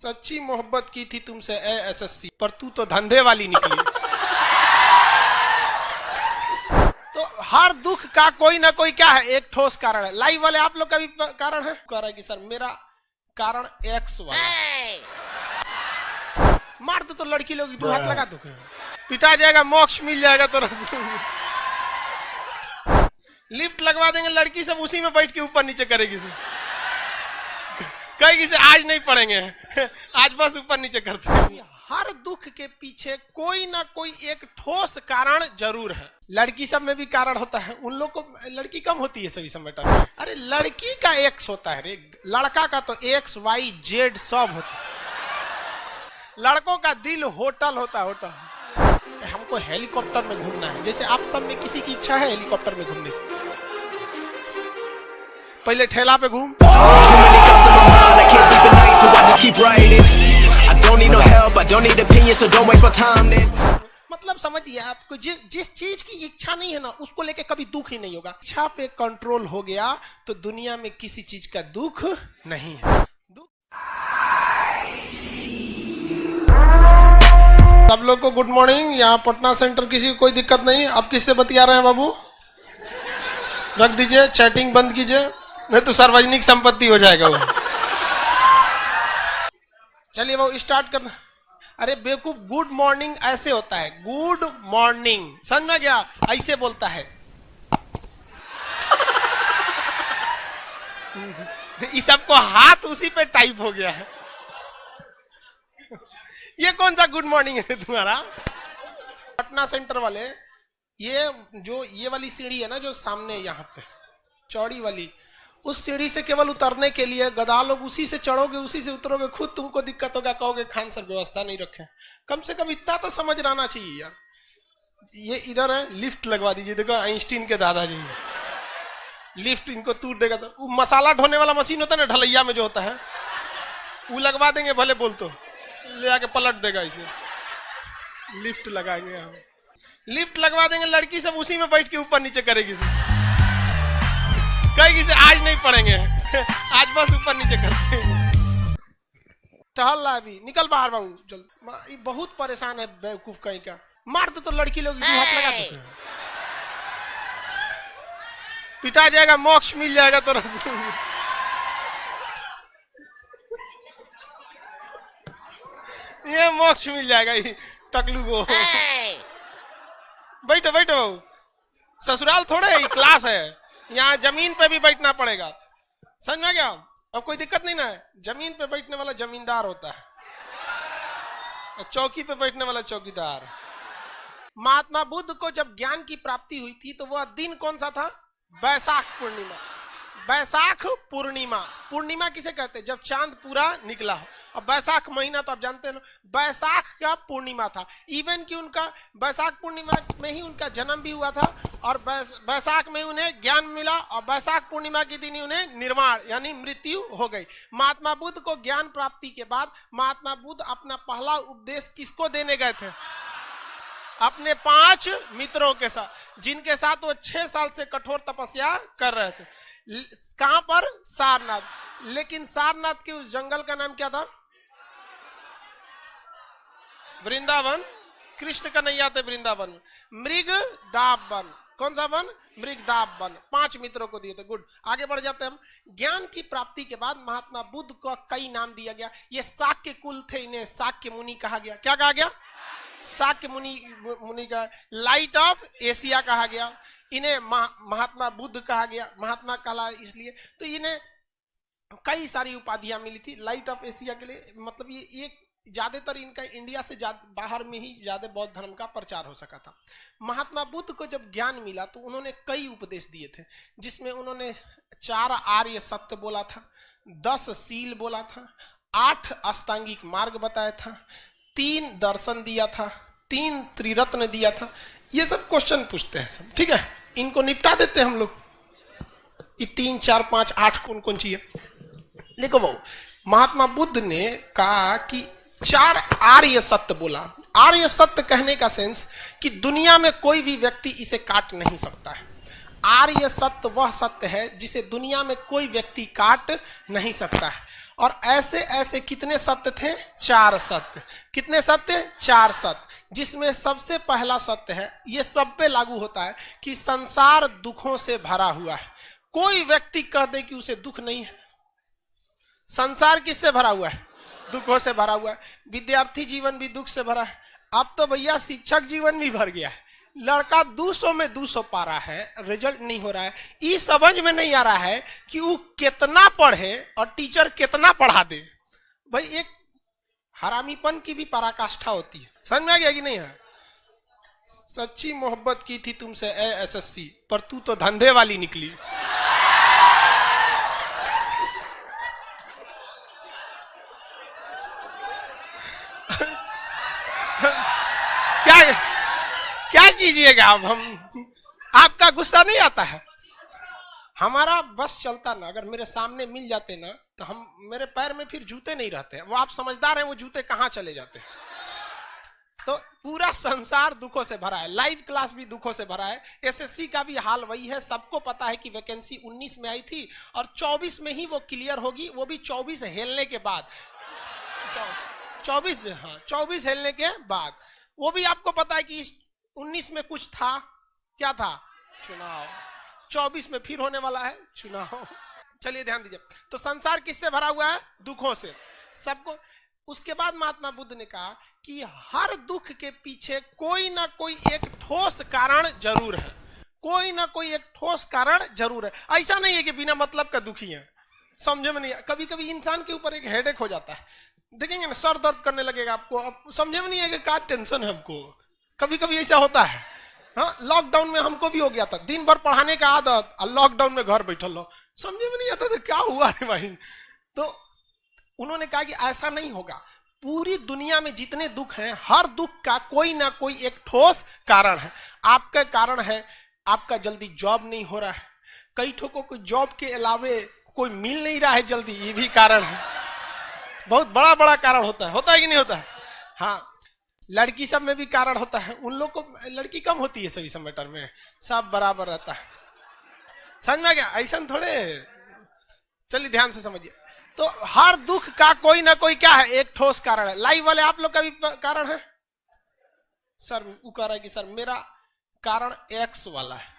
सच्ची मोहब्बत की थी तुमसे ए एसएससी, पर तू तो धंधे वाली निकली। तो हर दुख का कोई ना कोई क्या है, एक ठोस कारण है। लाइव वाले आप लोग का भी कारण है, कह रहा है कि सर मेरा कारण एक्स वाला। मार दो तो लड़की लोग दो हाथ लगा दो, पिटा जाएगा, मोक्ष मिल जाएगा। तो लिफ्ट लगवा देंगे, लड़की सब उसी में बैठ के ऊपर नीचे करेगी। कहेगी से आज नहीं पढ़ेंगे, आज बस ऊपर नीचे करते हैं। हर दुख के पीछे कोई ना कोई एक ठोस कारण जरूर है। लड़की सब में भी कारण होता है, उन लोग को लड़की कम होती है सभी समय में। अरे लड़की का एक्स होता है रे, लड़का का तो एक्स वाई जेड सब होता है। लड़कों का दिल होटल होता है, होटल। हमको हेलीकॉप्टर में घूमना है, जैसे आप सब में किसी की इच्छा है हेलीकॉप्टर में घूमने की। पहले ठेला पे घूम, मतलब समझिए आपको जिस चीज की इच्छा नहीं है ना, उसको लेके कभी दुख ही नहीं होगा। इच्छा पे कंट्रोल हो गया तो दुनिया में किसी चीज का दुख नहीं है। सब लोग को गुड मॉर्निंग। यहाँ पटना सेंटर, किसी को कोई दिक्कत नहीं। आप किससे बतिया रहे हैं बाबू? रख दीजिए, चैटिंग बंद कीजिए, नहीं तो सार्वजनिक संपत्ति हो जाएगा वो। चलिए वो स्टार्ट करना। अरे बेवकूफ, गुड मॉर्निंग ऐसे होता है, गुड मॉर्निंग, समझ में गया? ऐसे बोलता है। इस सबको हाथ उसी पे टाइप हो गया है। ये कौन सा गुड मॉर्निंग है तुम्हारा? पटना सेंटर वाले, ये वाली सीढ़ी है ना जो सामने यहाँ पे चौड़ी वाली, उस सीढ़ी से केवल उतरने के लिए गधा लोग उसी से चढ़ोगे, उसी से उतरोगे। खुद तुमको दिक्कत होगा, कहोगे खान सर व्यवस्था नहीं रखे। कम से कम इतना तो समझ रहना चाहिए यार। ये इधर है, लिफ्ट लगवा दीजिए। देखो आइंस्टीन के दादाजी, लिफ्ट इनको तोड़ देगा। तो मसाला ढोने वाला मशीन होता है ना ढलैया में जो होता है, वो लगवा देंगे, भले बोल तो ले आके पलट देगा। इसे लिफ्ट लगाएंगे हम, लिफ्ट लगवा देंगे, लड़की सब उसी में बैठ के ऊपर नीचे करेगी। कहेगी से आज नहीं पढ़ेंगे, आज बस ऊपर नीचे करते हैं। टहल रहा अभी, निकल बाहर बाबू जल्द। बहुत परेशान है बेवकूफ कहीं का। मार दो तो लड़की लोग हाथ लगा दो, पिटा जाएगा, मोक्ष मिल जाएगा। तो ये मोक्ष मिल जाएगा टकलू को। बैठो बैठो, ससुराल थोड़े है, क्लास है। यहाँ जमीन पे भी बैठना पड़ेगा, समझ में गया? अब कोई दिक्कत नहीं ना है। जमीन पे बैठने वाला जमींदार होता है, चौकी पे बैठने वाला चौकीदार। महात्मा बुद्ध को जब ज्ञान की प्राप्ति हुई थी तो वह दिन कौन सा था? बैसाख पूर्णिमा। बैसाख पूर्णिमा, पूर्णिमा किसे कहते हैं? जब चांद पूरा निकला हो। अब बैसाख महीना तो आप जानते हैं, बैसाख का पूर्णिमा था। इवन कि उनका बैसाख पूर्णिमा में ही उनका जन्म भी हुआ था, और बैसाख में उन्हें ज्ञान मिला, और बैसाख पूर्णिमा के दिन ही उन्हें निर्वाण यानी मृत्यु हो गई। महात्मा बुद्ध को ज्ञान प्राप्ति के बाद महात्मा बुद्ध अपना पहला उपदेश किसको देने गए थे? अपने 5 मित्रों के साथ, जिनके साथ वो 6 साल से कठोर तपस्या कर रहे थे। कहां पर? सारनाथ। लेकिन सारनाथ के उस जंगल का नाम क्या था? वृंदावन। कृष्ण का नहीं आते वृंदावन में, मृगदाब वन। कौन सा वन? मृगदाब वन। 5 मित्रों को दिए थे। गुड, आगे बढ़ जाते हैं हम। ज्ञान की प्राप्ति के बाद महात्मा बुद्ध को कई नाम दिया गया। ये शाक्य कुल थे, इन्हें शाक्य मुनि कहा गया। क्या कहा गया? शाक्य मुनि का। लाइट ऑफ एशिया कहा गया। इन्हें महात्मा बुद्ध कहा गया। महात्मा कहा इसलिए तो इन्हें कई सारी उपाधियां मिली थी लाइट ऑफ एशिया के लिए। मतलब ये एक ज्यादातर इनका इंडिया से बाहर में ही ज्यादा बौद्ध धर्म का प्रचार हो सका था। महात्मा बुद्ध को जब ज्ञान मिला तो उन्होंने कई उपदेश दिए थे, जिसमें उन्होंने 4 आर्य सत्य बोला था, 10 शील बोला था, 8 अष्टांगिक मार्ग बताया था, 3 दर्शन दिया था, 3 त्रिरत्न दिया था। ये सब क्वेश्चन पूछते हैं सब, ठीक है? इनको निपटा देते हैं हम लोग। ये 3, 4, 5, 8 कौन कौन चाहिए? देखो बहु, महात्मा बुद्ध ने कहा कि 4 आर्य सत्य बोला। आर्य सत्य कहने का सेंस कि दुनिया में कोई भी व्यक्ति इसे काट नहीं सकता है। आर्य सत्य वह सत्य है जिसे दुनिया में कोई व्यक्ति काट नहीं सकता है। और ऐसे ऐसे कितने सत्य थे? 4 सत्य। कितने सत्य? 4 सत्य। जिसमें सबसे पहला सत्य है, ये सब पे लागू होता है, कि संसार दुखों से भरा हुआ है। कोई व्यक्ति कह दे कि उसे दुख नहीं है। संसार किससे भरा हुआ है? दुखों से भरा हुआ है। विद्यार्थी जीवन भी दुख से भरा है। अब तो भैया शिक्षक जीवन भी भर गया है। लड़का 200 में 200 पा रहा है, रिजल्ट नहीं हो रहा है। ये समझ में नहीं आ रहा है कि वो कितना पढ़े और टीचर कितना पढ़ा दे। भाई एक हरामीपन की भी पराकाष्ठा होती है। समझ में आ गया कि नहीं है? सच्ची मोहब्बत की थी तुमसे ए एसएससी, पर तू तो धंधे वाली निकली। क्या कीजिएगा अब हम? आपका गुस्सा नहीं आता है? हमारा बस चलता ना, अगर मेरे सामने मिल जाते ना तो हम, मेरे पैर में फिर जूते नहीं रहते। वो आप समझदार हैं, वो जूते कहां चले जाते हैं। तो पूरा संसार दुखों से भरा है। लाइव क्लास भी दुखों से भरा है। एसएससी का भी हाल वही है। सबको पता है कि वैकेंसी 19 में आई थी और 24 में ही वो क्लियर होगी, वो भी 24 हेलने के बाद। 24 हेलने के बाद। वो भी आपको पता है कि 19 में कुछ था। क्या था? चुनाव। 24 में फिर होने वाला है चुनाव। चलिए ध्यान दीजिए। तो संसार किससे भरा हुआ है? दुखों से। सबको। उसके बाद महात्मा बुद्ध ने कहा कि हर दुख के पीछे कोई ना कोई एक ठोस कारण जरूर है। कोई ना कोई एक ठोस कारण जरूर है। ऐसा नहीं है कि बिना मतलब का दुखी है। समझे में नहीं? कभी कभी इंसान के ऊपर एक हेडेक हो जाता है, देखेंगे ना, सर दर्द करने लगेगा आपको। अब समझे में नहीं है कि क्या टेंशन है हमको। कभी कभी ऐसा होता है। हाँ, लॉकडाउन में हमको भी हो गया था। दिन भर पढ़ाने का आदत और लॉकडाउन में घर बैठल लो, समझे में नहीं आता था क्या हुआ है भाई। तो उन्होंने कहा कि ऐसा नहीं होगा। पूरी दुनिया में जितने दुख हैं, हर दुख का कोई ना कोई एक ठोस कारण है। आपका कारण है आपका जल्दी जॉब नहीं हो रहा है। कई ठोकों को जॉब के अलावे कोई मिल नहीं रहा है जल्दी, ये भी कारण है। बहुत बड़ा बड़ा कारण होता है कि नहीं होता है? हाँ, लड़की सब में भी कारण होता है। उन लोग को लड़की कम होती है सभी मैटर में, सब बराबर रहता है। समझ में क्या? ऐसा थोड़े। चलिए ध्यान से समझिए। तो हर दुख का कोई ना कोई क्या है? एक ठोस कारण है। लाइव वाले आप लोग का भी कारण है। सर वो कह रहा है कि सर मेरा कारण एक्स वाला है।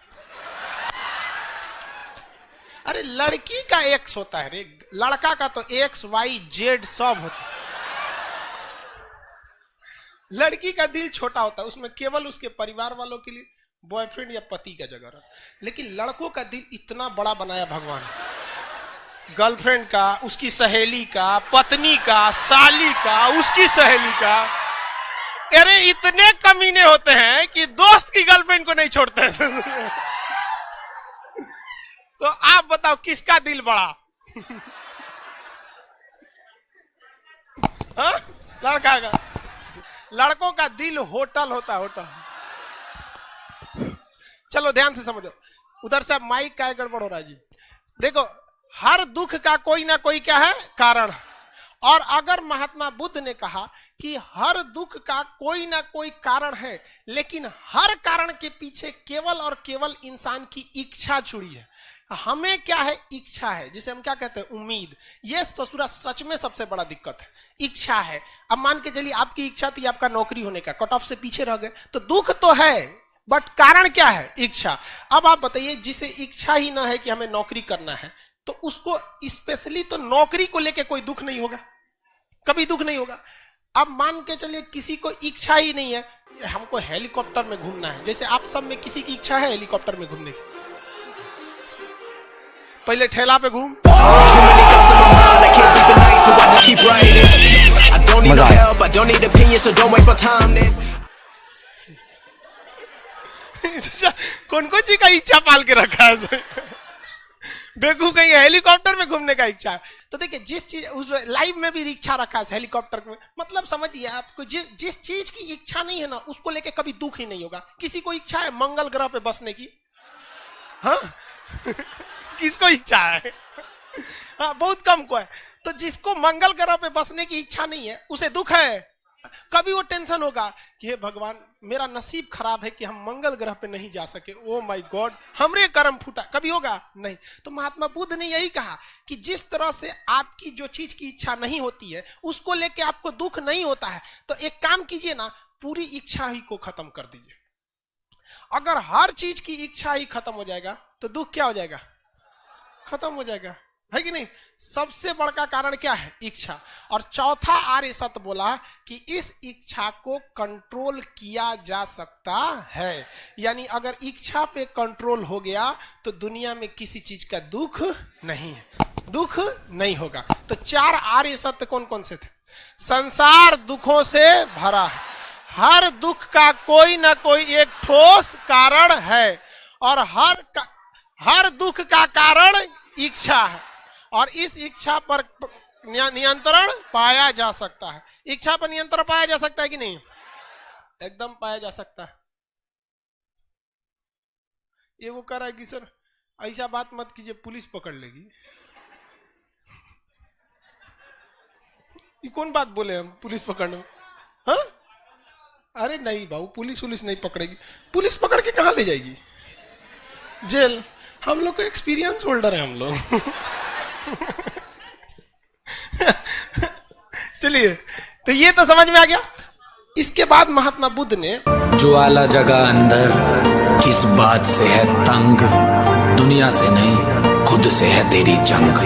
अरे लड़की का एक्स होता है रे, लड़का का तो एक्स वाई जेड सब होता है। लड़की का दिल छोटा होता है, उसमें केवल उसके परिवार वालों के लिए बॉयफ्रेंड या पति का जगह रहता है। लेकिन लड़कों का दिल इतना बड़ा बनाया भगवान, गर्लफ्रेंड का, उसकी सहेली का, पत्नी का, साली का, उसकी सहेली का। अरे इतने कमीने होते हैं कि दोस्त की गर्लफ्रेंड को नहीं छोड़ते हैं। तो आप बताओ किसका दिल बड़ा? हाँ? लड़का का। लड़कों का दिल होटल होता है, होटल। चलो ध्यान से समझो। उधर से माइक का गड़बड़ हो रहा है जी। देखो, हर दुख का कोई ना कोई क्या है? कारण। और अगर महात्मा बुद्ध ने कहा कि हर दुख का कोई ना कोई कारण है, लेकिन हर कारण के पीछे केवल और केवल इंसान की इच्छा छुड़ी है। हमें क्या है? इच्छा है, जिसे हम क्या कहते हैं? उम्मीद। ये ससुरा सच में सबसे बड़ा दिक्कत है, इच्छा है। अब मान के चलिए आपकी इच्छा थी आपका नौकरी होने का, कट ऑफ से पीछे रह गए, तो दुख तो है, बट कारण क्या है? इच्छा। अब आप बताइए, जिसे इच्छा ही ना है कि हमें नौकरी करना है, तो उसको स्पेशली तो नौकरी को लेके कोई दुख नहीं होगा, कभी दुख नहीं होगा। अब मान के चलिए किसी को इच्छा ही नहीं है, हमको हेलीकॉप्टर में घूमना है। जैसे आप सब में किसी की इच्छा है हेलीकॉप्टर में घूमने की? पहले ठेला पे घूम। कौन कौन जी का इच्छा पाल के रखा है? बेकू कहीं हेलीकॉप्टर में घूमने का इच्छा है। तो देखिए, जिस चीज उस लाइव में भी इच्छा रखा है हेलीकॉप्टर में, मतलब समझिए आपको, जिस चीज की इच्छा नहीं है ना, उसको लेके कभी दुख ही नहीं होगा। किसी को इच्छा है मंगल ग्रह पे बसने की? हाँ किसको इच्छा है? हाँ, बहुत कम को है। तो जिसको मंगल ग्रह पे बसने की इच्छा नहीं है, उसे दुख है? कभी वो टेंशन होगा कि हे भगवान मेरा नसीब खराब है कि हम मंगल ग्रह पे नहीं जा सके, ओ माय गॉड हमरे कर्म फूटा, कभी होगा नहीं। तो महात्मा बुद्ध ने यही कहा कि जिस तरह से आपकी जो चीज की इच्छा नहीं होती है उसको लेके आपको दुख नहीं होता है, तो एक काम कीजिए ना, पूरी इच्छा ही को खत्म कर दीजिए। अगर हर चीज की इच्छा ही खत्म हो जाएगा तो दुख क्या हो जाएगा, खत्म हो जाएगा, है कि नहीं। सबसे बड़ा कारण क्या है, इच्छा। और चौथा आर्य सत्य बोला कि इस इच्छा को कंट्रोल किया जा सकता है, यानी अगर इच्छा पे कंट्रोल हो गया तो दुनिया में किसी चीज का दुख नहीं है, दुख नहीं होगा। तो 4 आर्य सत्य कौन कौन से थे। संसार दुखों से भरा है, हर दुख का कोई ना कोई एक ठोस कारण है, और हर दुख का कारण इच्छा है, और इस इच्छा पर नियंत्रण पाया जा सकता है। इच्छा पर नियंत्रण पाया जा सकता है कि नहीं, एकदम पाया जा सकता है। ये वो कह रहा है कि सर ऐसा बात मत कीजिए पुलिस पकड़ लेगी। ये कौन बात बोले हम पुलिस पकड़ने, हाँ? अरे नहीं बाबू, पुलिस नहीं पकड़ेगी, पुलिस पकड़ के कहां ले जाएगी, जेल। हम लोग को एक्सपीरियंस होल्डर है हम लोग। चलिए, तो ये तो समझ में आ गया। इसके बाद महात्मा बुद्ध ने ज्वाला जगह अंदर किस बात से है तंग, दुनिया से नहीं खुद से है तेरी जंग।